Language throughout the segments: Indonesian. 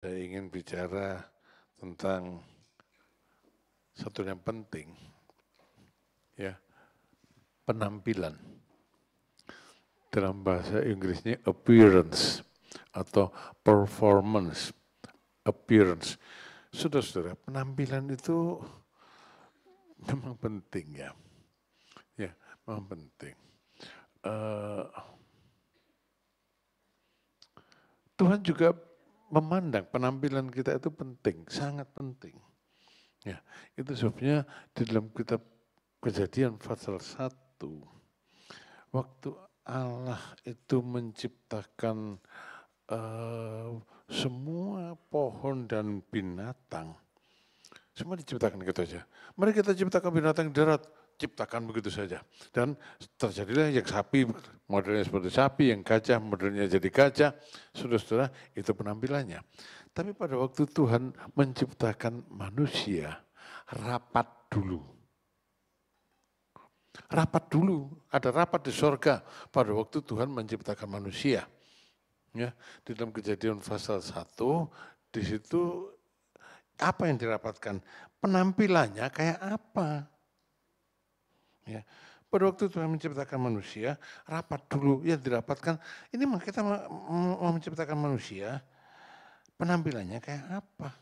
Saya ingin bicara tentang satu yang penting, ya, penampilan. Dalam bahasa Inggrisnya appearance atau performance, appearance. Saudara-saudara, penampilan itu memang penting ya, ya, memang penting. Tuhan juga memandang penampilan kita itu penting, sangat penting. Ya, itu sebabnya di dalam kitab Kejadian pasal 1, waktu Allah itu menciptakan semua pohon dan binatang, semua diciptakan gitu saja. Mari kita ciptakan binatang di darat, ciptakan begitu saja. Dan terjadilah yang sapi, modelnya seperti sapi, yang gajah, modelnya jadi gajah. Saudara-saudara, itu penampilannya. Tapi pada waktu Tuhan menciptakan manusia, rapat dulu. Rapat dulu, ada rapat di sorga pada waktu Tuhan menciptakan manusia. Ya, di dalam Kejadian pasal 1, di situ apa yang dirapatkan? Penampilannya kayak apa? Ya. Pada waktu Tuhan menciptakan manusia, rapat dulu yang dirapatkan. Ini kita mau menciptakan manusia, penampilannya kayak apa?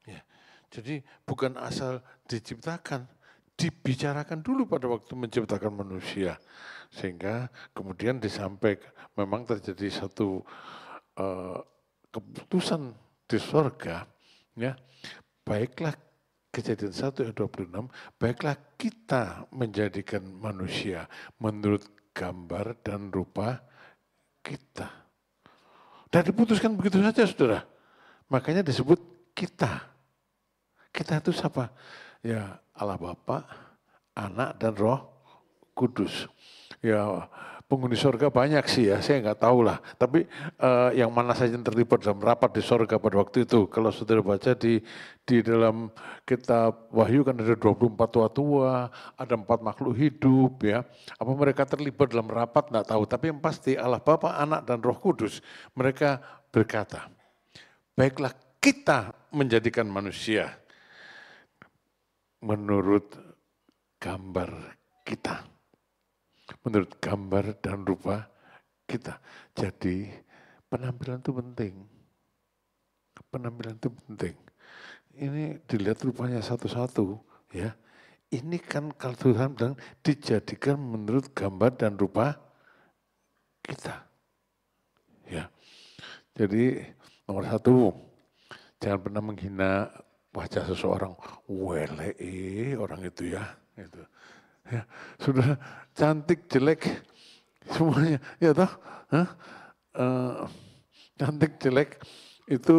Ya. Jadi bukan asal diciptakan, dibicarakan dulu pada waktu menciptakan manusia. Sehingga kemudian disampaikan, memang terjadi satu keputusan di surga, ya, baiklah, Kejadian 1 ayat 26, baiklah kita menjadikan manusia menurut gambar dan rupa kita. Dan diputuskan begitu saja, saudara. Makanya disebut kita. Kita itu siapa? Ya, Allah Bapa, Anak, dan Roh Kudus. Ya, penghuni surga banyak sih ya, saya nggak tahu lah. Tapi yang mana saja yang terlibat dalam rapat di surga pada waktu itu. Kalau saudara baca di dalam kitab Wahyu kan ada 24 tua-tua, ada 4 makhluk hidup ya. Apa mereka terlibat dalam rapat nggak tahu. Tapi yang pasti Allah Bapa, Anak, dan Roh Kudus, mereka berkata, baiklah kita menjadikan manusia menurut gambar kita. Menurut gambar dan rupa kita. Jadi penampilan itu penting. Penampilan itu penting. Ini dilihat rupanya satu-satu ya. Ini kan kalau Tuhan bilang dijadikan menurut gambar dan rupa kita. Ya. Jadi nomor 1, jangan pernah menghina wajah seseorang. Wele orang itu ya. Gitu. Ya, sudah cantik jelek semuanya ya toh, cantik jelek itu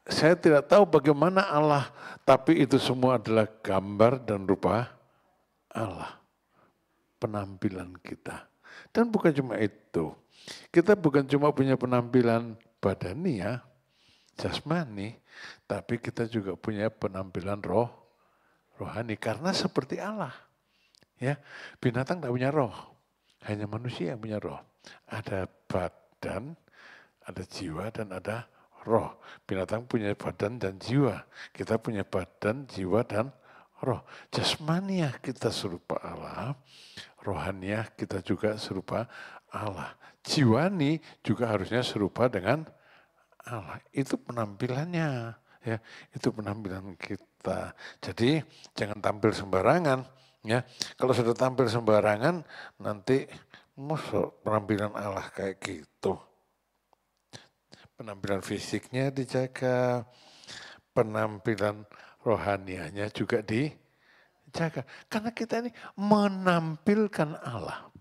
saya tidak tahu bagaimana Allah, tapi itu semua adalah gambar dan rupa Allah, penampilan kita. Dan bukan cuma itu, kita bukan cuma punya penampilan badania, jasmani, tapi kita juga punya penampilan rohani karena seperti Allah. Ya, binatang tak punya roh, hanya manusia yang punya roh. Ada badan, ada jiwa, dan ada roh. Binatang punya badan dan jiwa. Kita punya badan, jiwa, dan roh. Jasmaniah kita serupa Allah, rohaniah kita juga serupa Allah. Jiwani juga harusnya serupa dengan Allah. Itu penampilannya. Ya, itu penampilan kita. Jadi jangan tampil sembarangan. Ya, kalau sudah tampil sembarangan, nanti masuk penampilan Allah kayak gitu. Penampilan fisiknya dijaga, penampilan rohanianya juga dijaga. Karena kita ini menampilkan Allah.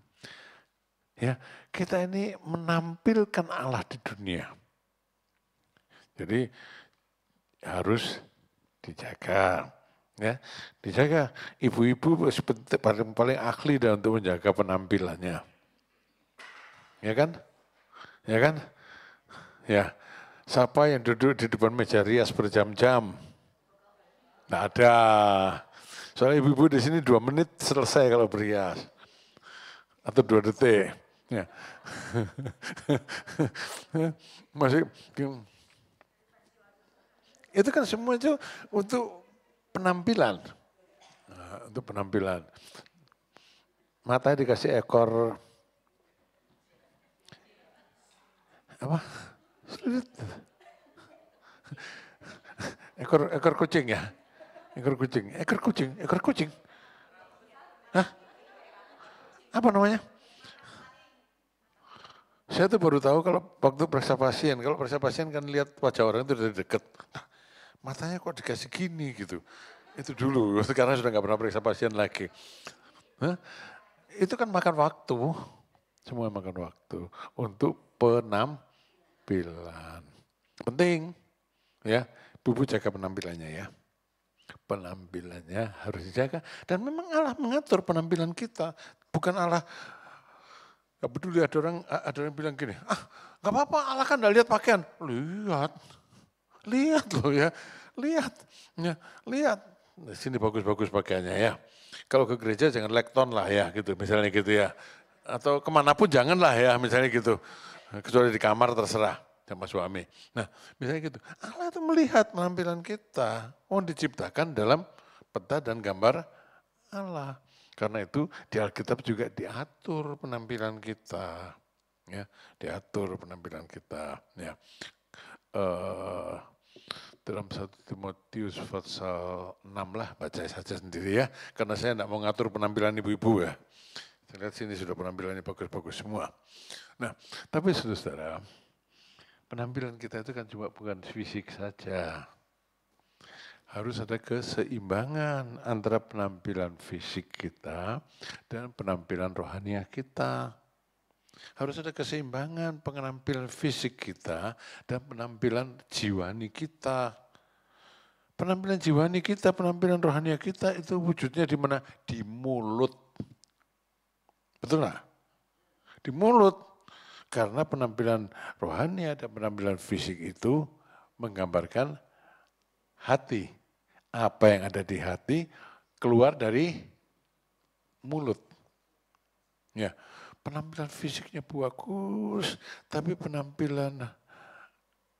Ya, kita ini menampilkan Allah di dunia. Jadi harus dijaga. Ya, dijaga. Ibu-ibu paling ahli dan untuk menjaga penampilannya. Ya kan? Ya kan? Ya. Siapa yang duduk di depan meja rias berjam-jam? Nggak ada. Soalnya ibu-ibu di sini 2 menit selesai kalau berias. Atau 2 detik. Ya. Masih Itu kan semua itu untuk penampilan. Nah, untuk penampilan. Matanya dikasih ekor apa? Ekor kucing ya? Ekor kucing. Hah? Apa namanya? Saya tuh baru tahu kalau waktu periksa pasien. Kalau periksa pasien kan lihat wajah orang itu dari dekat. Matanya kok dikasih gini gitu. Itu dulu, sekarang sudah nggak pernah periksa pasien lagi. Hah? Itu kan makan waktu. Semua makan waktu untuk penampilan. Penting ya, Bubu jaga penampilannya ya. Penampilannya harus dijaga. Dan memang Allah mengatur penampilan kita. Bukan Allah, gak peduli ada orang bilang gini, gak apa-apa Allah kan gak lihat pakaian. Lihat loh ya, lihat. Ya, lihat. Di sini bagus-bagus pakaiannya ya. Kalau ke gereja jangan lekton lah ya gitu, misalnya gitu ya. Atau kemanapun janganlah ya, misalnya gitu. Kecuali di kamar terserah sama suami. Nah, misalnya gitu. Allah itu melihat penampilan kita. Oh, diciptakan dalam peta dan gambar Allah. Karena itu di Alkitab juga diatur penampilan kita. Ya, diatur penampilan kita. Ya. Dalam 1 Timotius pasal 6 lah, baca saja sendiri ya. Karena saya tidak mau ngatur penampilan ibu-ibu ya. Saya lihat sini sudah penampilannya bagus-bagus semua. Nah, tapi saudara, penampilan kita itu kan cuma bukan fisik saja. Harus ada keseimbangan antara penampilan fisik kita dan penampilan rohaniah kita. Harus ada keseimbangan penampilan fisik kita dan penampilan jiwani kita. Penampilan jiwani kita, penampilan rohaniah kita itu wujudnya di mana? Di mulut. Betul nggak? Di mulut. Karena penampilan rohani dan penampilan fisik itu menggambarkan hati. Apa yang ada di hati keluar dari mulut. Ya, penampilan fisiknya bagus, tapi penampilan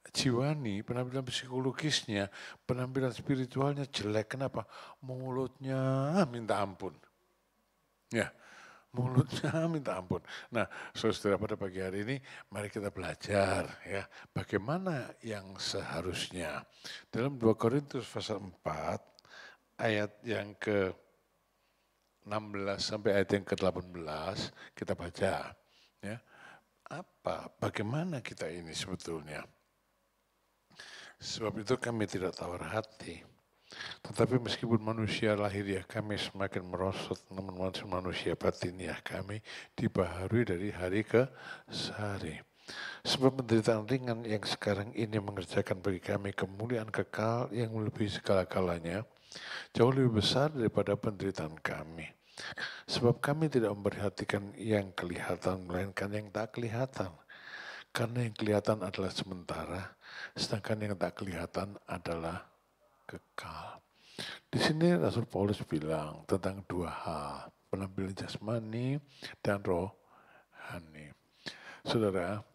jiwani, penampilan psikologisnya, penampilan spiritualnya jelek. Kenapa? Mulutnya minta ampun. Ya, mulutnya minta ampun. Nah, saudara pada pagi hari ini mari kita belajar ya bagaimana yang seharusnya. Dalam 2 Korintus pasal 4 ayat yang ke-16 sampai ayat yang ke-18 kita baca ya. Bagaimana kita ini sebetulnya? Sebab itu kami tidak tawar hati. Tetapi meskipun manusia lahiriah kami semakin merosot, namun manusia batiniah kami dibaharui dari hari ke hari. Sebab penderitaan ringan yang sekarang ini mengerjakan bagi kami kemuliaan kekal yang melebihi segala-galanya, jauh lebih besar daripada penderitaan kami. Sebab kami tidak memperhatikan yang kelihatan, melainkan yang tak kelihatan. Karena yang kelihatan adalah sementara, sedangkan yang tak kelihatan adalah kekal. Di sini Rasul Paulus bilang tentang 2 hal, penampilan jasmani dan rohani. Saudara,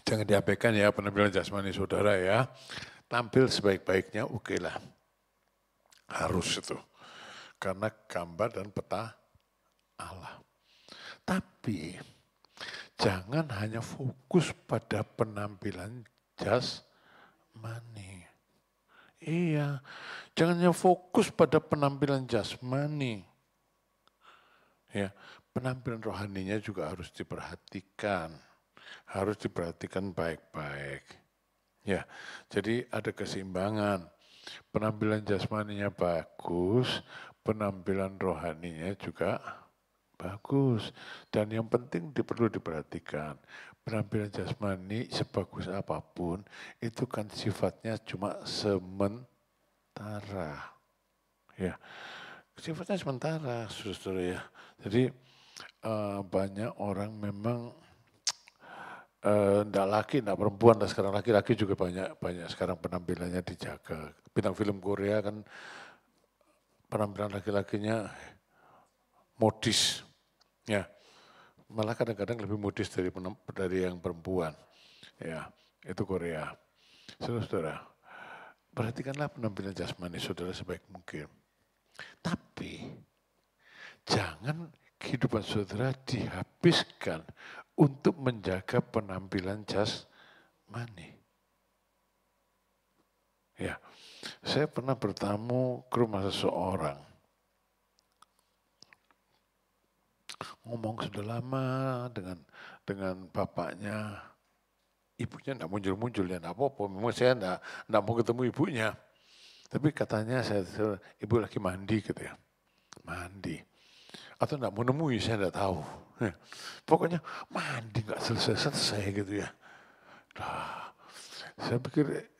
jangan diabaikan ya penampilan jasmani saudara ya. Tampil sebaik-baiknya oke lah. Harus itu. Karena gambar dan peta Allah. Tapi jangan hanya fokus pada penampilan jasmani. Iya, jangan hanya fokus pada penampilan jasmani. Ya, penampilan rohaninya juga harus diperhatikan. Harus diperhatikan baik-baik. Ya, jadi ada keseimbangan. Penampilan jasmaninya bagus, penampilan rohaninya juga bagus. Dan yang penting perlu diperhatikan. Penampilan jasmani sebagus apapun itu kan sifatnya cuma sementara. Ya, sifatnya sementara, saudara ya. Jadi banyak orang memang enggak laki, enggak perempuan, dan sekarang laki-laki juga banyak sekarang penampilannya dijaga. Bintang film Korea kan penampilan laki-lakinya modis, ya. Malah kadang-kadang lebih modis dari yang perempuan. Ya, itu Korea. Saudara, perhatikanlah penampilan jasmani saudara sebaik mungkin. Tapi jangan kehidupan saudara dihabiskan untuk menjaga penampilan jasmani. Ya, saya pernah bertamu ke rumah seseorang. Ngomong sudah lama dengan bapaknya. Ibunya enggak muncul-muncul, ya enggak apa-apa. Memang saya enggak mau ketemu ibunya. Tapi katanya ibu lagi mandi gitu ya. Mandi. Atau enggak mau nemui, saya enggak tahu. Pokoknya mandi enggak selesai-selesai gitu ya. Nah, saya pikir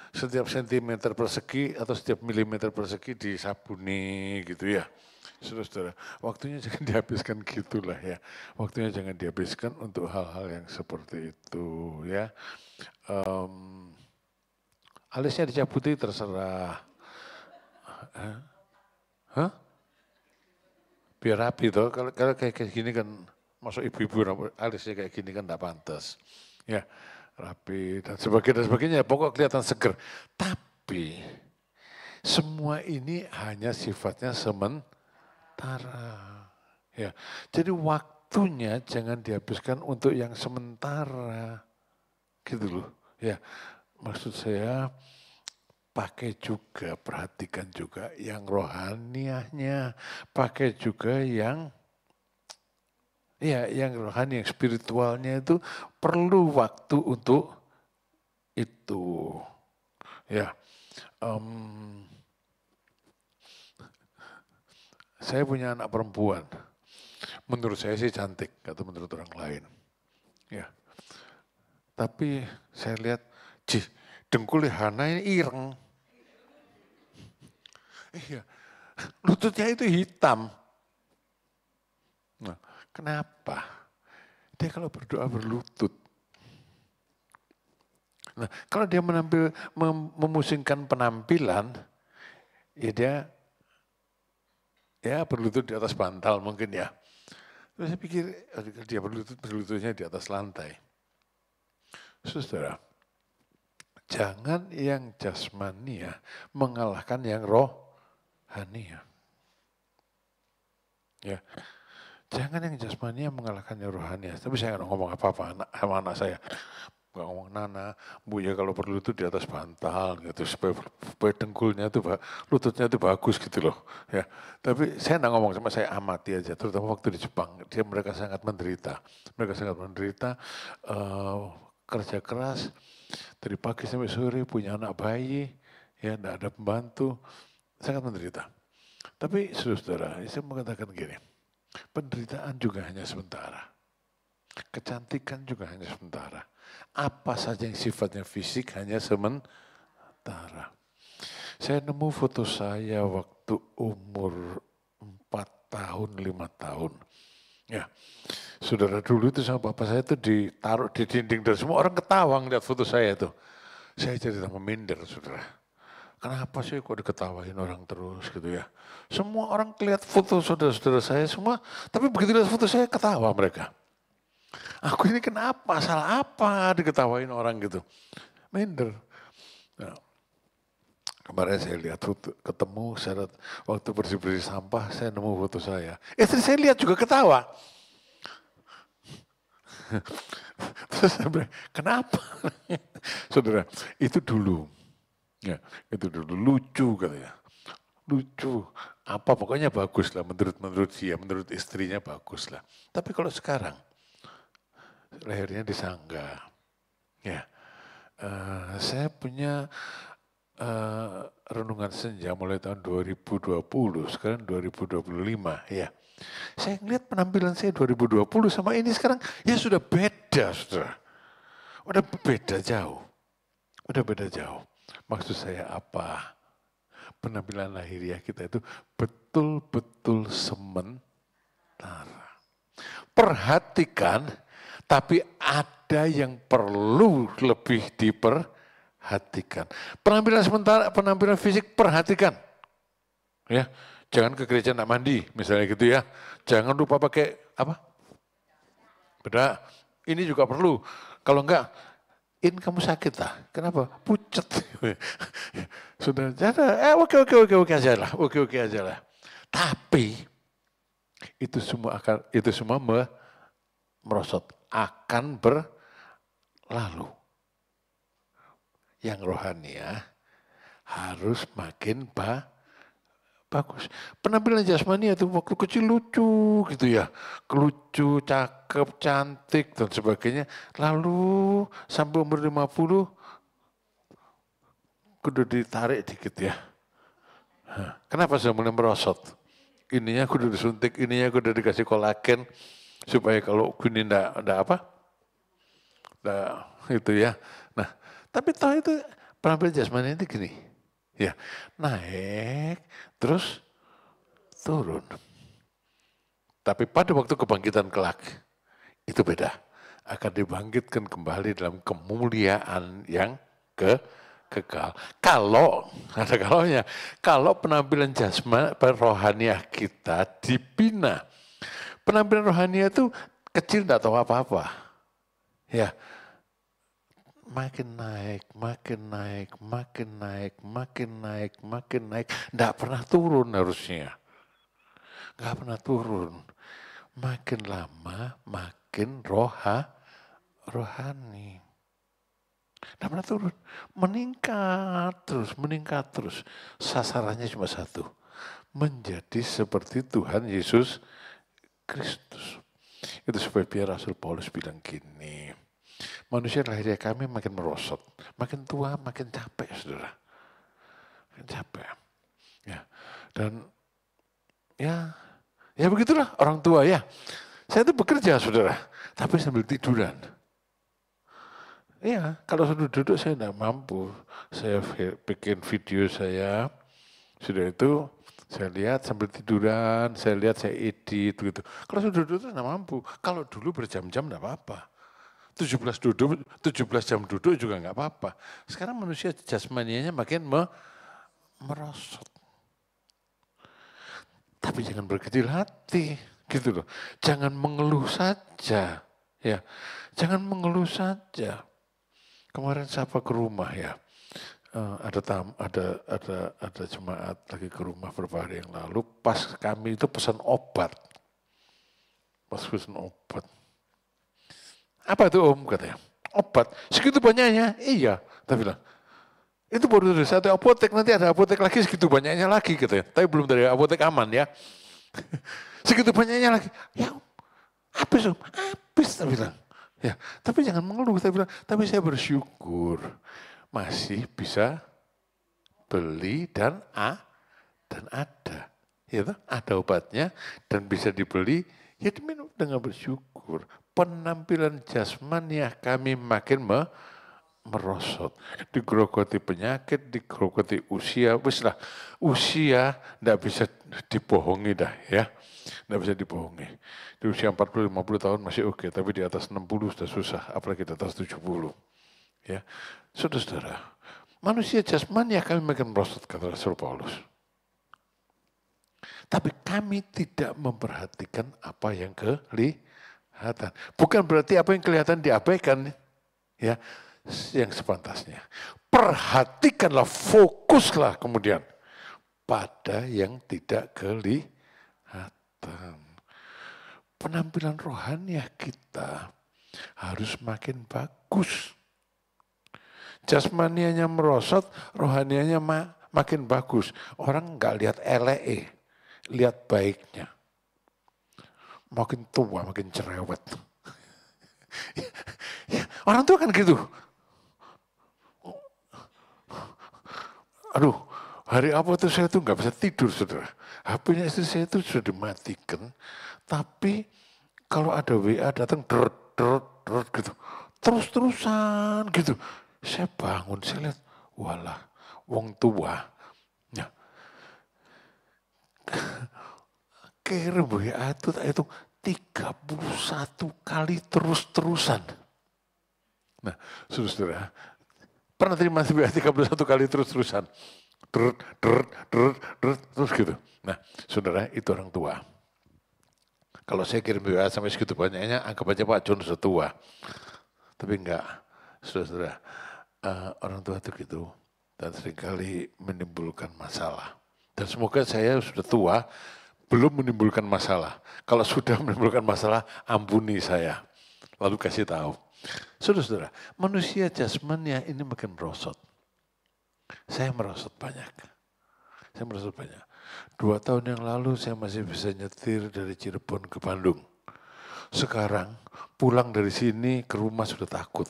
setiap sentimeter persegi atau setiap milimeter persegi disabuni gitu ya. Saudara-saudara, waktunya jangan dihabiskan gitulah ya. Waktunya jangan dihabiskan untuk hal-hal yang seperti itu ya. Alisnya dicabuti terserah. Hah? Biar rapi toh. Kalau kayak gini kan, masuk ibu-ibu alisnya kayak gini kan enggak pantas. Ya, rapi dan sebagainya. Pokok kelihatan seger. Tapi semua ini hanya sifatnya sementara. Ya, jadi waktunya jangan dihabiskan untuk yang sementara, gitu loh. Ya, maksud saya pakai juga, perhatikan juga yang rohaniahnya, pakai juga yang rohani, yang spiritualnya itu perlu waktu untuk itu. Ya. Saya punya anak perempuan. Menurut saya sih cantik, atau menurut orang lain. Ya. Tapi saya lihat, dengkulnya Hana ini ireng. Iya, lututnya itu hitam. Nah, kenapa? Dia kalau berdoa berlutut. Nah, kalau dia memusingkan penampilan, ya dia berlutut di atas bantal mungkin ya. Terus saya pikir dia berlututnya di atas lantai. Saudara, jangan yang jasmania mengalahkan yang rohania. Ya, jangan yang jasmania mengalahkan yang rohania. Tapi saya nggak ngomong apa-apa sama anak saya. Gak ngomong Nana, Bu ya kalau berlutut di atas bantal gitu supaya dengkulnya itu lututnya itu bagus gitu loh ya. Tapi saya enggak ngomong, sama saya amati aja, terutama waktu di Jepang mereka sangat menderita. Mereka sangat menderita, kerja keras dari pagi sampai sore, punya anak bayi, ya enggak ada pembantu, sangat menderita. Tapi saudara, saya mengatakan gini, penderitaan juga hanya sementara. Kecantikan juga hanya sementara. Apa saja yang sifatnya fisik hanya sementara. Saya nemu foto saya waktu umur 4 tahun, 5 tahun. Ya, saudara dulu itu sama bapak saya itu ditaruh di dinding dan semua orang ketawa ngeliat foto saya itu. Saya jadi tambah minder, saudara. Kenapa sih kok diketawain orang terus gitu ya. Semua orang lihat foto saudara-saudara saya semua, tapi begitu lihat foto saya ketawa mereka. Aku ini kenapa, salah apa diketawain orang gitu. Minder. Nah, kemarin saya lihat foto, ketemu waktu bersih-bersih sampah, saya nemu foto saya. Istri saya lihat juga ketawa. Terus saya bilang, kenapa? Saudara, itu dulu. Ya, itu dulu lucu katanya. Lucu. Apa pokoknya bagus lah menurut dia, menurut istrinya bagus lah. Tapi kalau sekarang, lehernya disanggah. Ya, saya punya renungan senja mulai tahun 2020, sekarang 2025 ya. Saya ngeliat penampilan saya 2020 sama ini sekarang ya sudah beda, saudara. Udah beda jauh. Udah beda jauh. Maksud saya apa? Penampilan lahiriah kita itu betul-betul sementara. Perhatikan, tapi ada yang perlu lebih diperhatikan. Penampilan sementara, penampilan fisik perhatikan. Ya, jangan ke gereja nak mandi, misalnya gitu ya. Jangan lupa pakai apa? Bedak. Ini juga perlu. Kalau enggak, kamu sakit lah. Kenapa? Pucet. Sudah, oke aja lah. Oke aja lah. Tapi itu semua merosot. Akan berlalu. Yang rohani ya harus makin bagus. Penampilan jasmani itu waktu kecil lucu gitu ya. Lucu, cakep, cantik dan sebagainya. Lalu sampai umur 50 kudu ditarik dikit ya. Kenapa sudah mulai merosot? Ininya kudu disuntik, ininya kudu dikasih kolagen. Supaya kalau gini enggak apa? Enggak, itu ya. Nah, tapi toh itu penampilan jasmani itu gini. Ya, naik, terus turun. Tapi pada waktu kebangkitan kelak, itu beda. Akan dibangkitkan kembali dalam kemuliaan yang kekal. Kalau, ada kalaunya, kalau penampilan jasmani, rohaniah kita dibina. Penampilan rohaniah itu kecil tidak tahu apa-apa. Ya, makin naik. Tidak pernah turun harusnya. Nggak pernah turun. Makin lama, makin rohani. Tidak pernah turun. Meningkat terus. Sasarannya cuma satu. Menjadi seperti Tuhan Yesus Kristus. Itu supaya biar Rasul Paulus bilang gini. Manusia lahirnya kami makin merosot. Makin tua, makin capek, saudara. Makin capek. Ya. Dan ya begitulah orang tua ya. Saya itu bekerja, saudara. Tapi sambil tiduran. Iya, kalau sudah duduk saya tidak mampu. Saya bikin video saya. Sudah itu saya lihat sambil tiduran, saya lihat saya edit gitu. Kalau sudah duduk tidak mampu. Kalau dulu berjam-jam tidak apa-apa. 17 jam duduk juga nggak apa-apa. Sekarang manusia jasmanianya makin merosot. Tapi jangan berkecil hati, gitu loh. Jangan mengeluh saja, ya. Jangan mengeluh saja. Kemarin siapa ke rumah ya? Ada jemaat lagi ke rumah beberapa hari yang lalu. Pas kami itu pesan obat. Apa itu Om katanya? Obat. Segitu banyaknya? Iya. Tapi bilang, itu baru dari satu apotek, nanti ada apotek lagi segitu banyaknya lagi katanya. Tapi belum dari apotek aman ya. Segitu banyaknya lagi. Ya habis Om, habis saya bilang. Ya, tapi jangan mengeluh, saya bilang. Tapi saya bersyukur masih bisa beli dan ada. Ya, ada obatnya dan bisa dibeli, ya diminum dengan bersyukur. Penampilan jasmaniah kami makin merosot. Digerogoti penyakit, digerogoti usia. Weslah, usia tidak bisa dibohongi dah ya. Tidak bisa dibohongi. Di usia 40-50 tahun masih oke, tapi di atas 60 sudah susah, apalagi di atas 70. Ya, saudara-saudara, manusia jasmaniah kami makin merosot, kata Rasul Paulus. Tapi kami tidak memperhatikan apa yang kelihatan. Bukan berarti apa yang kelihatan diabaikan, ya, yang sepantasnya. Perhatikanlah, fokuslah kemudian pada yang tidak kelihatan. Penampilan rohaniah kita harus makin bagus. Jasmanianya merosot, rohanianya makin bagus. Orang nggak lihat elek, lihat baiknya. Makin tua, makin cerewet. Orang tua kan gitu. Aduh, hari apa tuh saya tuh nggak bisa tidur, saudara. HP-nya istri saya itu sudah dimatikan, tapi kalau ada WA datang, derut gitu, terus-terusan gitu. Saya bangun, saya lihat, walah, wong tua. Ya. Kirim WA itu 31 kali terus-terusan. Nah, saudara, pernah terima WA 31 kali terus-terusan? Terus gitu. Nah, saudara, itu orang tua. Kalau saya kirim WA sampai segitu banyaknya, anggap aja Pak John sudah tua. Tapi enggak. Saudara, orang tua itu gitu dan seringkali menimbulkan masalah. Dan semoga saya sudah tua, belum menimbulkan masalah. Kalau sudah menimbulkan masalah, ampuni saya. Lalu kasih tahu. Saudara-saudara, manusia jasmania ini makin merosot. Saya merosot banyak. 2 tahun yang lalu saya masih bisa nyetir dari Cirebon ke Bandung. Sekarang pulang dari sini ke rumah sudah takut.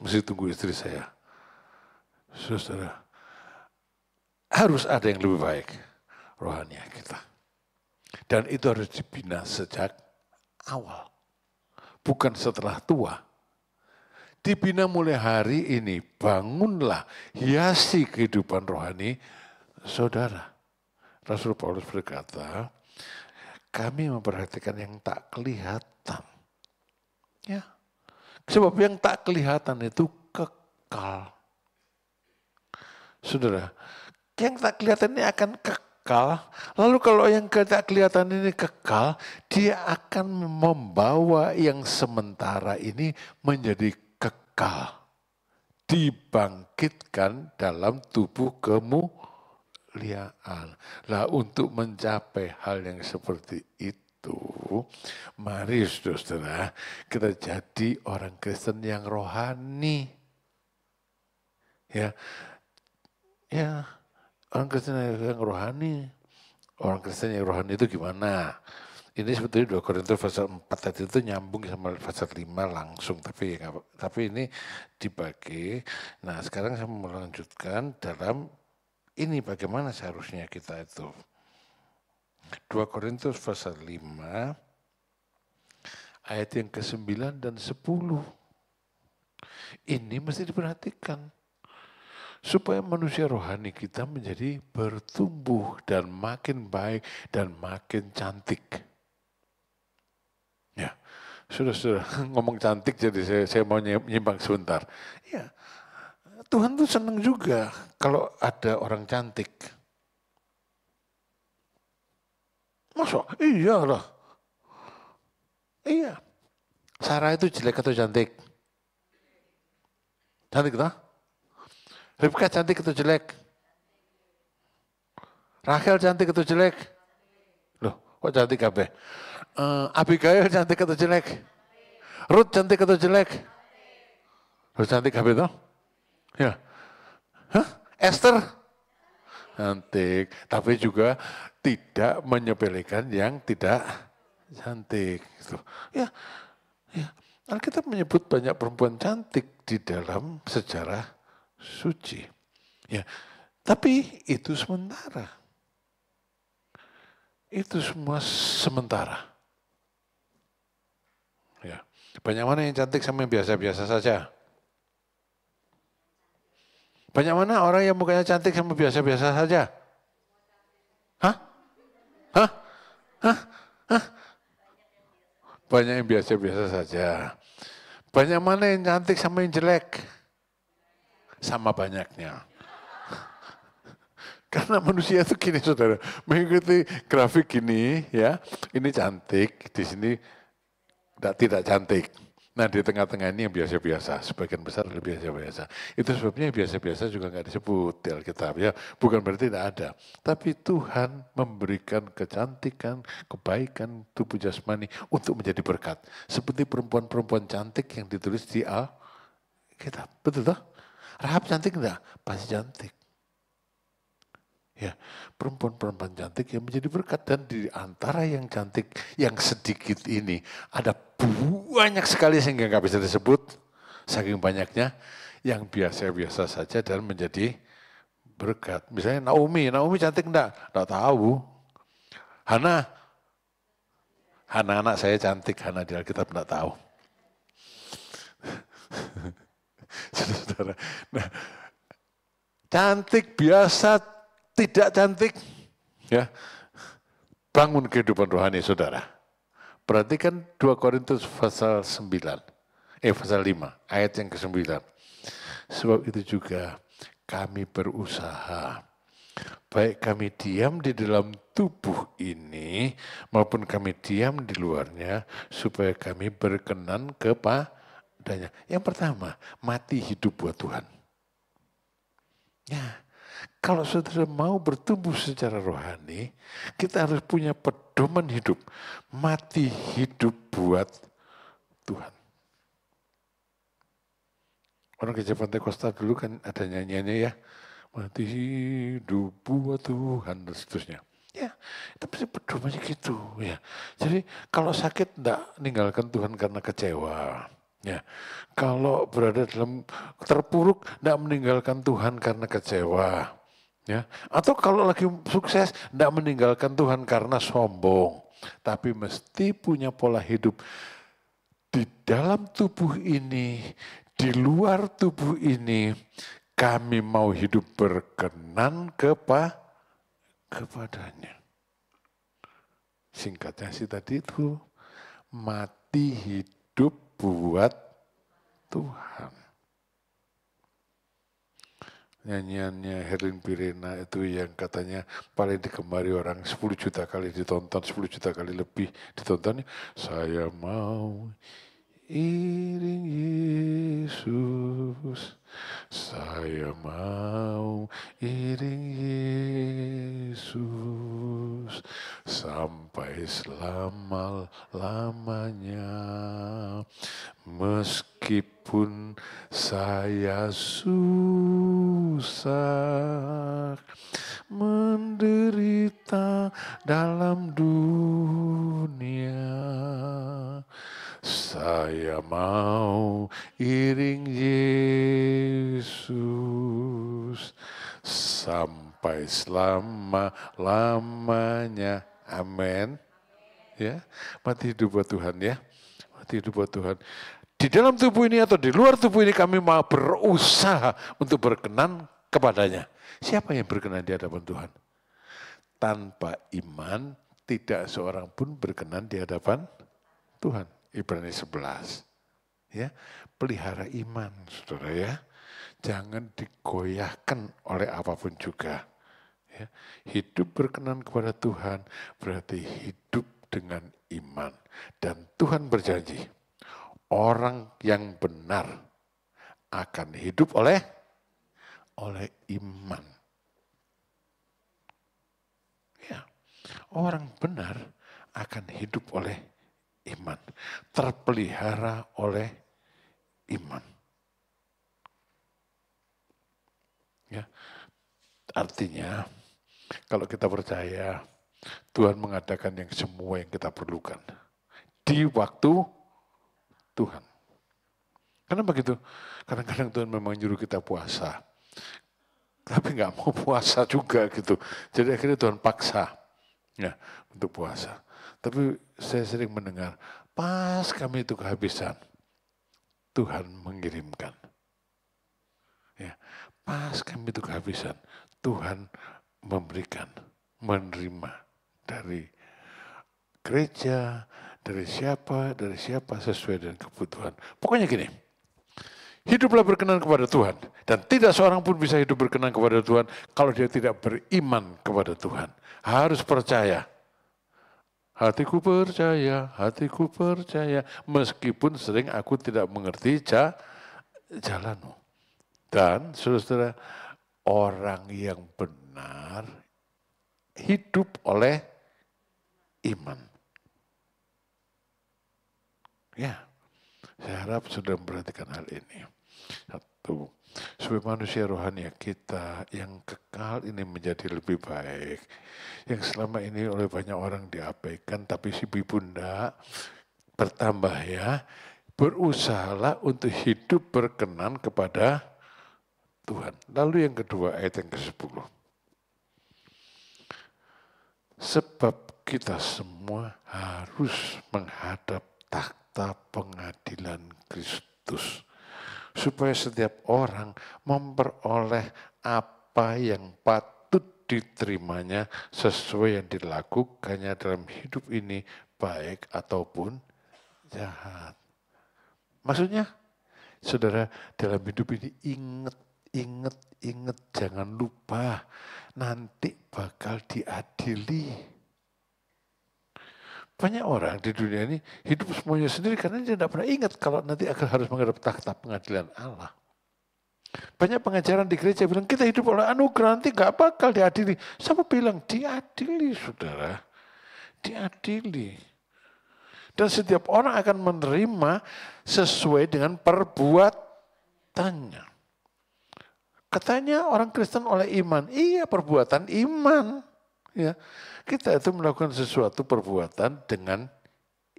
Mesti tunggu istri saya. Saudara, harus ada yang lebih baik rohani kita. Dan itu harus dibina sejak awal. Bukan setelah tua. Dibina mulai hari ini, bangunlah, hiasi kehidupan rohani saudara. Rasul Paulus berkata, kami memperhatikan yang tak kelihatan. Ya. Sebab yang tak kelihatan itu kekal. Saudara, yang tak kelihatan ini akan kekal. Lalu kalau yang tak kelihatan ini kekal, dia akan membawa yang sementara ini menjadi kekal. Dibangkitkan dalam tubuh kemuliaan. Lah untuk mencapai hal yang seperti itu, mari saudara kita jadi orang Kristen yang rohani. Ya, orang Kristen yang rohani. Orang Kristen yang rohani itu gimana? Ini sebetulnya 2 Korintus pasal 4 tadi itu nyambung sama pasal 5 langsung. Tapi ini dibagi. Nah sekarang saya mau melanjutkan dalam ini bagaimana seharusnya kita itu. 2 Korintus pasal 5 ayat yang ke-9 dan 10. Ini mesti diperhatikan. Supaya manusia rohani kita menjadi bertumbuh dan makin baik dan makin cantik. Ya, sudah ngomong cantik jadi saya mau nyimbang sebentar. Ya, Tuhan tuh senang juga kalau ada orang cantik. Masa? Iya lah. Iya. Sarah itu jelek atau cantik? Cantik tak? Ribka cantik atau jelek? Rachel cantik atau jelek? Loh, kok cantik kabeh? Abigail cantik atau jelek? Ruth cantik atau jelek? Ruth cantik kabeh toh? Ya. Hah? Esther? Cantik. Tapi juga tidak menyepelekan yang tidak cantik. Gitu. Ya. Alkitab menyebut banyak perempuan cantik di dalam sejarah suci. Ya, tapi itu sementara. Itu semua sementara. Ya. Banyak mana yang cantik sama yang biasa-biasa saja? Banyak mana orang yang mukanya cantik sama biasa-biasa saja? Hah? Hah? Hah? Hah? Banyak yang biasa-biasa saja. Banyak mana yang cantik sama yang jelek? Sama banyaknya. Karena manusia itu gini saudara, mengikuti grafik gini ya, ini cantik, di sini tidak cantik. Nah di tengah-tengah ini yang biasa-biasa, sebagian besar lebih biasa-biasa. Itu sebabnya biasa-biasa juga nggak disebut di Alkitab ya, bukan berarti tidak ada. Tapi Tuhan memberikan kecantikan, kebaikan tubuh jasmani untuk menjadi berkat. Seperti perempuan-perempuan cantik yang ditulis di Alkitab, betul tak? Rahab cantik enggak? Pasti cantik. Ya, perempuan-perempuan cantik yang menjadi berkat dan di antara yang cantik yang sedikit ini ada banyak sekali sehingga nggak bisa disebut saking banyaknya yang biasa-biasa saja dan menjadi berkat. Misalnya Naomi cantik enggak? Enggak tahu. Hana anak saya cantik, Hana di Alkitab enggak tahu. Saudara, nah, cantik biasa tidak cantik, ya bangun kehidupan rohani saudara. Perhatikan 2 Korintus pasal 5 ayat yang ke-9. Sebab itu juga kami berusaha, baik kami diam di dalam tubuh ini maupun kami diam di luarnya, supaya kami berkenan kepada Yang pertama, mati hidup buat Tuhan. Ya, kalau saudara mau bertumbuh secara rohani, kita harus punya pedoman hidup. Mati hidup buat Tuhan. Orang gereja Pantai Kosta dulu kan ada nyanyiannya ya. Mati hidup buat Tuhan dan seterusnya. Ya, tapi pedomannya gitu ya. Jadi kalau sakit enggak ninggalkan Tuhan karena kecewa. Ya, kalau berada dalam terpuruk enggak meninggalkan Tuhan karena kecewa. Ya, atau kalau lagi sukses enggak meninggalkan Tuhan karena sombong. Tapi mesti punya pola hidup di dalam tubuh ini, di luar tubuh ini, kami mau hidup berkenan kepadanya. Singkatnya sih tadi itu, mati hidup buat Tuhan. Nyanyiannya Herlin Pirena itu yang katanya paling digemari orang 10 juta kali ditonton, 10 juta kali lebih ditonton. Saya mau iring Yesus, saya mau iring Yesus sampai selama-lamanya. Meskipun saya susah, menderita dalam dunia, saya mau iring Yesus sampai selama-lamanya. Amin. Ya, mati hidup buat Tuhan ya. Mati hidup buat Tuhan. Di dalam tubuh ini atau di luar tubuh ini kami mau berusaha untuk berkenan kepadanya. Siapa yang berkenan di hadapan Tuhan? Tanpa iman tidak seorang pun berkenan di hadapan Tuhan. Ibrani 11. Ya, pelihara iman, saudara ya. Jangan digoyahkan oleh apapun juga. Ya, hidup berkenan kepada Tuhan berarti hidup dengan iman. Dan Tuhan berjanji, orang yang benar akan hidup oleh iman. Ya, orang benar akan hidup oleh iman, terpelihara oleh iman. Ya, artinya kalau kita percaya Tuhan mengadakan yang semua yang kita perlukan di waktu Tuhan. Kenapa begitu? Kadang-kadang Tuhan memang nyuruh kita puasa, tapi nggak mau puasa juga gitu. Jadi akhirnya Tuhan paksa ya untuk puasa. Tapi saya sering mendengar, pas kami itu kehabisan, Tuhan mengirimkan. Ya, pas kami itu kehabisan, Tuhan memberikan, menerima dari gereja, dari siapa sesuai dengan kebutuhan. Pokoknya gini, hiduplah berkenan kepada Tuhan. Dan tidak seorang pun bisa hidup berkenan kepada Tuhan kalau dia tidak beriman kepada Tuhan. Harus percaya. Hatiku percaya, meskipun sering aku tidak mengerti jalanmu. Dan saudara-saudara, orang yang benar hidup oleh iman. Ya, saya harap sudah memperhatikan hal ini. Satu, supaya manusia rohani kita yang kekal ini menjadi lebih baik. Yang selama ini oleh banyak orang diabaikan, tapi si bunda bertambah ya. Berusahalah untuk hidup berkenan kepada Tuhan. Lalu yang kedua, ayat yang ke-10. Sebab kita semua harus menghadap takhta pengadilan Kristus. Supaya setiap orang memperoleh apa yang patut diterimanya sesuai yang dilakukannya dalam hidup ini, baik ataupun jahat. Maksudnya, saudara, dalam hidup ini ingat, jangan lupa nanti bakal diadili. Banyak orang di dunia ini hidup semuanya sendiri karena dia tidak pernah ingat kalau nanti akan harus menghadap takhta pengadilan Allah. Banyak pengajaran di gereja bilang kita hidup oleh anugerah nanti gak bakal diadili. Siapa bilang diadili saudara, diadili. Dan setiap orang akan menerima sesuai dengan perbuatannya. Katanya orang Kristen oleh iman, iya perbuatan iman. Ya, kita itu melakukan sesuatu perbuatan dengan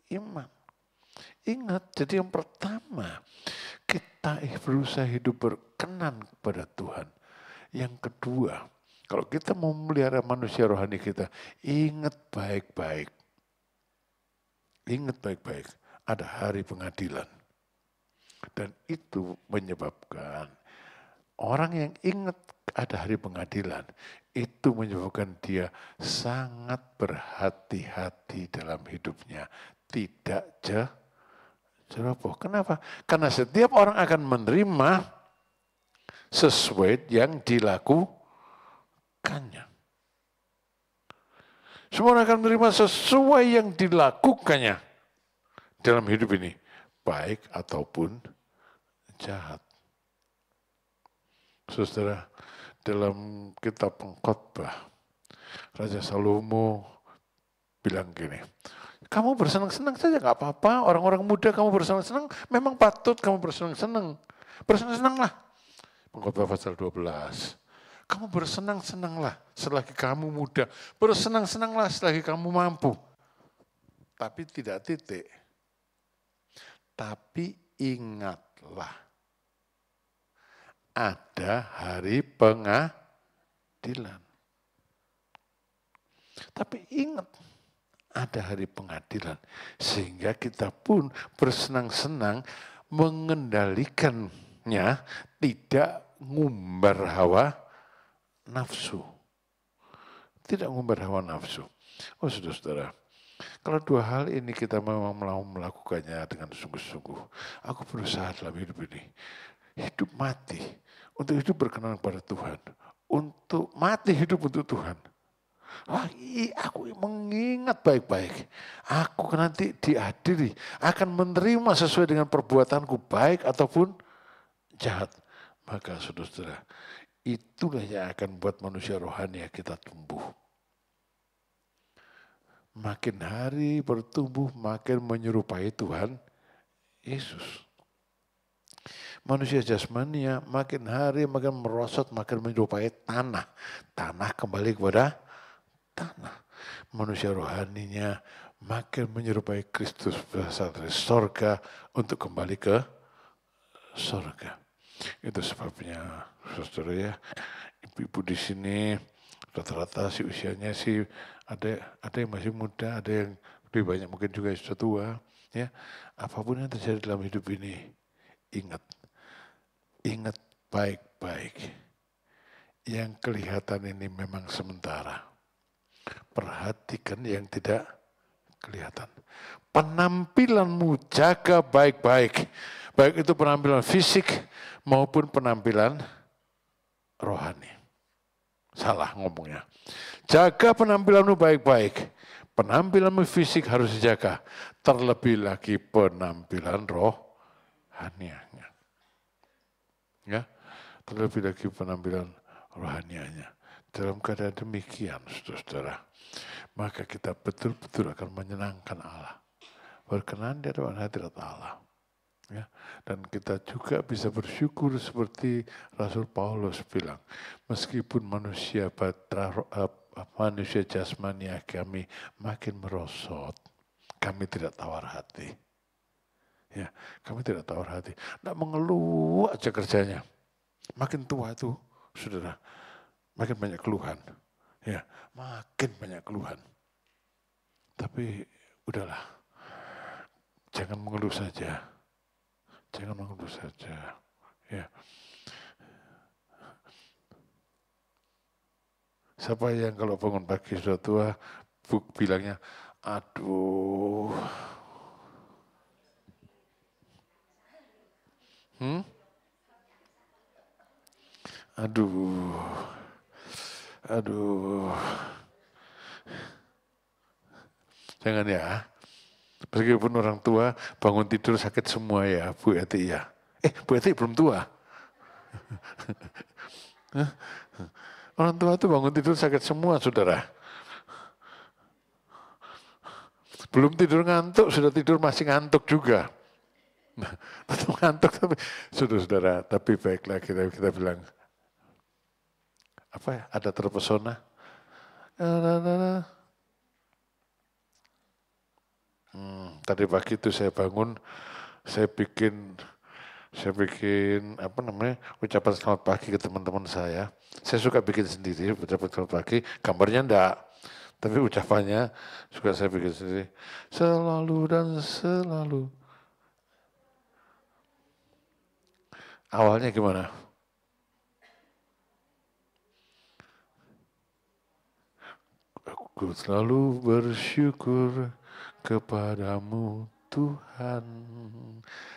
iman. Ingat, jadi yang pertama, kita berusaha hidup berkenan kepada Tuhan. Yang kedua, kalau kita mau memelihara manusia rohani kita, ingat baik-baik. Ingat baik-baik, ada hari pengadilan. Dan itu menyebabkan orang yang ingat ada hari pengadilan, itu menyebabkan dia sangat berhati-hati dalam hidupnya. Tidak ceroboh. Kenapa? Karena setiap orang akan menerima sesuai yang dilakukannya. Semua orang akan menerima sesuai yang dilakukannya dalam hidup ini. Baik ataupun jahat. Saudara, dalam kitab Pengkhotbah, Raja Salomo bilang gini, kamu bersenang-senang saja gak apa-apa, orang-orang muda kamu bersenang-senang, memang patut kamu bersenang-senang. Bersenang-senanglah. Pengkhotbah pasal 12. Kamu bersenang-senanglah selagi kamu muda. Bersenang-senanglah selagi kamu mampu. Tapi tidak titik. Tapi ingatlah. Ada hari pengadilan. Tapi ingat, ada hari pengadilan. Sehingga kita pun bersenang-senang mengendalikannya, tidak ngumbar hawa nafsu. Tidak ngumbar hawa nafsu. Oh saudara-saudara, kalau dua hal ini kita memang mau melakukannya dengan sungguh-sungguh. Aku berusaha dalam hidup ini. Hidup mati. Untuk hidup berkenan kepada Tuhan. Untuk mati hidup untuk Tuhan. Wah, aku mengingat baik-baik. Aku nanti diadili. Akan menerima sesuai dengan perbuatanku baik ataupun jahat. Maka saudara-saudara, itulah yang akan buat manusia rohani kita tumbuh. Makin hari bertumbuh, makin menyerupai Tuhan Yesus. Manusia jasmania makin hari makin merosot, makin menyerupai tanah. Tanah kembali kepada tanah. Manusia rohaninya makin menyerupai Kristus berasal dari sorga untuk kembali ke sorga. Itu sebabnya, saudara ya, ibu-ibu di sini rata-rata sih usianya sih ada yang masih muda, ada yang lebih banyak mungkin juga sudah tua. Ya, apapun yang terjadi dalam hidup ini, ingat baik-baik. Yang kelihatan ini memang sementara. Perhatikan yang tidak kelihatan. Penampilanmu jaga baik-baik. Baik itu penampilan fisik maupun penampilan rohani. Salah ngomongnya. Jaga penampilanmu baik-baik. Penampilanmu fisik harus dijaga. Terlebih lagi penampilan rohanianya. Ya, terlebih lagi penampilan rohanianya. Dalam keadaan demikian, saudara-saudara, maka kita betul-betul akan menyenangkan Allah. Berkenan di hadapan hadirat Allah. Ya, dan kita juga bisa bersyukur seperti Rasul Paulus bilang, meskipun manusia jasmania kami makin merosot, kami tidak tawar hati. Ya, kami tidak tawar hati. Tidak mengeluh aja kerjanya. Makin tua itu, saudara, makin banyak keluhan. Ya, makin banyak keluhan. Tapi udahlah, jangan mengeluh saja. Jangan mengeluh saja. Ya. Siapa yang kalau bangun pagi sudah tua, bilangnya, aduh. Aduh. Jangan ya. Meskipun orang tua bangun tidur sakit semua ya, Bu Eti ya. Bu Eti belum tua. Orang tua itu bangun tidur sakit semua, saudara. Belum tidur ngantuk, sudah tidur masih ngantuk juga. Tetap ngantuk, tapi saudara, tapi baiklah kita bilang, apa ya, ada terpesona. Tadi pagi itu saya bangun, saya bikin apa namanya, ucapan selamat pagi ke teman-teman saya. Saya suka bikin sendiri ucapan selamat pagi, gambarnya enggak, tapi ucapannya suka saya bikin sendiri. Selalu dan selalu. Awalnya gimana? Aku selalu bersyukur kepadamu Tuhan,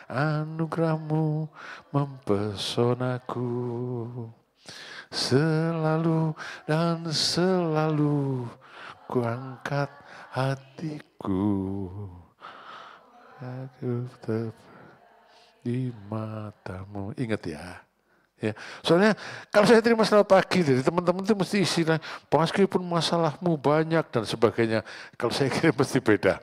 anugerahmu mempesonaku, selalu dan selalu ku angkat hatiku, aku tetap di matamu. Ingat ya. Ya, soalnya kalau saya terima selamat pagi dari teman-teman itu mesti istilah, meskipun masalahmu banyak dan sebagainya. Kalau saya kira mesti beda.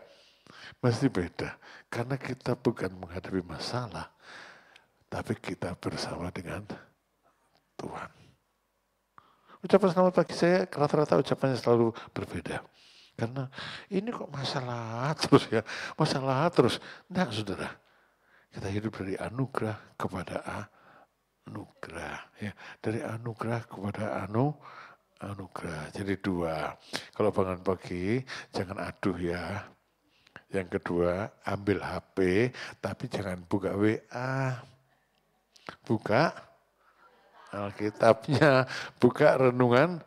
Mesti beda. Karena kita bukan menghadapi masalah, tapi kita bersama dengan Tuhan. Ucapan selamat pagi saya rata-rata ucapannya selalu berbeda. Karena ini kok masalah terus ya, masalah terus. Nah saudara, kita hidup dari anugerah kepada anugerah. Ya. Dari anugerah kepada anugerah. Jadi dua. Kalau bangun pagi, jangan aduh ya. Yang kedua, ambil HP, tapi jangan buka WA. Buka Alkitabnya, buka renungan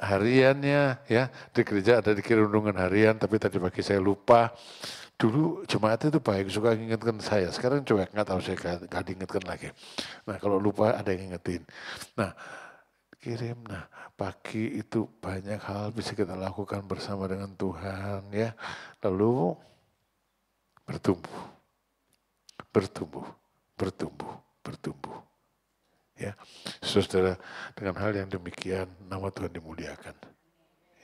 hariannya. Ya, di gereja ada dikira renungan harian, tapi tadi pagi saya lupa. Dulu jemaat itu baik, suka ingatkan saya. Sekarang coba nggak tahu, saya nggak diingatkan lagi. Nah kalau lupa ada yang ingetin. Nah kirim, nah pagi itu banyak hal bisa kita lakukan bersama dengan Tuhan ya. Lalu bertumbuh, bertumbuh, bertumbuh, bertumbuh. Ya, saudara, dengan hal yang demikian nama Tuhan dimuliakan.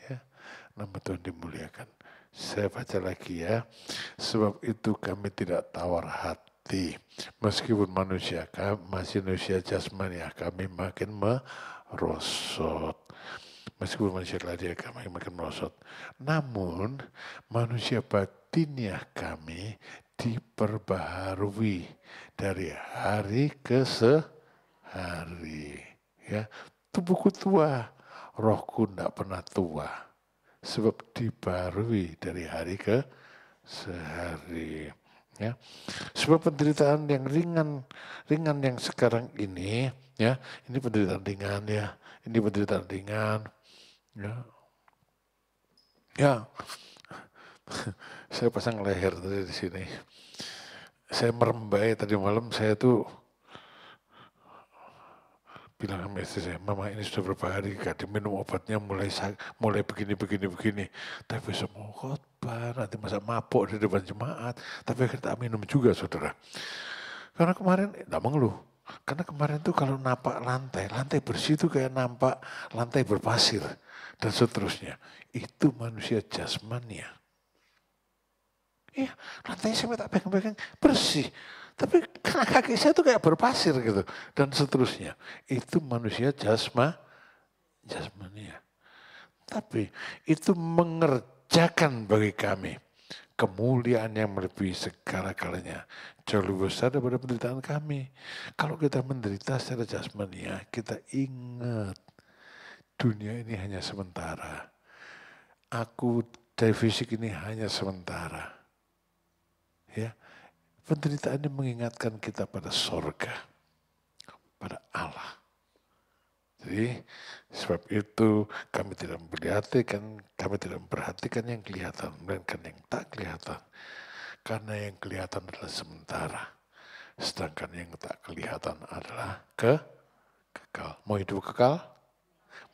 Ya, nama Tuhan dimuliakan. Saya baca lagi ya. Sebab itu kami tidak tawar hati. Meskipun manusia, masih manusia jasmani ya, kami makin merosot. Meskipun manusia lahiriah kami makin merosot. Namun manusia batinnya kami diperbaharui dari hari ke hari. Ya, tubuhku tua, rohku tidak pernah tua. Sebab dibarui dari hari ke sehari. Ya. Sebab penderitaan yang ringan yang sekarang ini, ya, ini penderitaan ringan ya, ini penderitaan ringan, ya, ya. Saya pasang leher tadi di sini. Saya merembai tadi malam, saya tuh bilang sama istri saya, mama ini sudah beberapa hari gak diminum obatnya, mulai begini. Tapi besok mau khotbah, nanti masa mabuk di depan jemaat. Tapi kita minum juga saudara. Karena kemarin tidak mengeluh. Karena kemarin tuh kalau napak lantai bersih itu kayak nampak lantai berpasir dan seterusnya. Itu manusia jasmania. Iya, lantainya saya tak pegang-pegang bersih. Tapi kaki saya tuh kayak berpasir gitu. Dan seterusnya. Itu manusia jasmania. Tapi itu mengerjakan bagi kami kemuliaan yang melebihi segala-galanya. Jauh lebih besar daripada penderitaan kami. Kalau kita menderita secara jasmania, kita ingat dunia ini hanya sementara. Aku dari fisik ini hanya sementara. Ya, penderitaan ini mengingatkan kita pada sorga, pada Allah. Jadi sebab itu kami tidak memperhatikan yang kelihatan, melainkan yang tak kelihatan. Karena yang kelihatan adalah sementara, sedangkan yang tak kelihatan adalah kekal. Mau hidup kekal?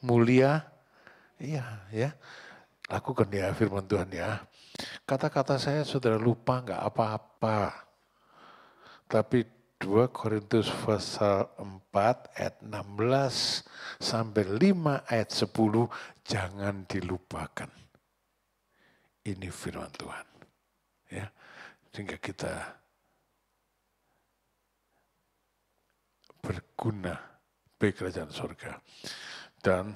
Mulia? Iya, ya. Lakukan ya firman Tuhan ya. Kata-kata saya saudara lupa nggak apa-apa. Tapi 2 Korintus pasal 4 ayat 16 sampai 5 ayat 10 jangan dilupakan. Ini firman Tuhan. Ya, sehingga kita berguna bagi kerajaan surga. Dan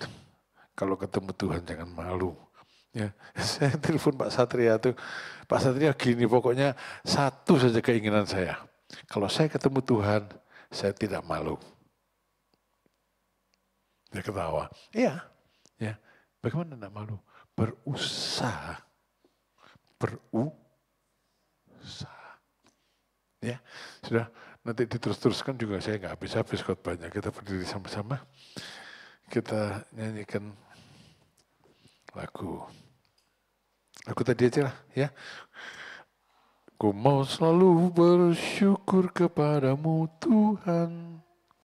kalau ketemu Tuhan jangan malu. Ya, saya telepon Pak Satria tuh, Pak Satria gini, pokoknya satu saja keinginan saya. Kalau saya ketemu Tuhan, saya tidak malu. Dia ketawa. Iya, ya. Bagaimana tidak malu? Berusaha. Ya, sudah. Nanti diterus-teruskan juga saya nggak habis-habis khotbahnya. Kita berdiri sama-sama. Kita nyanyikan lagu. Lagu tadi aja lah ya. Ku mau selalu bersyukur kepadamu Tuhan.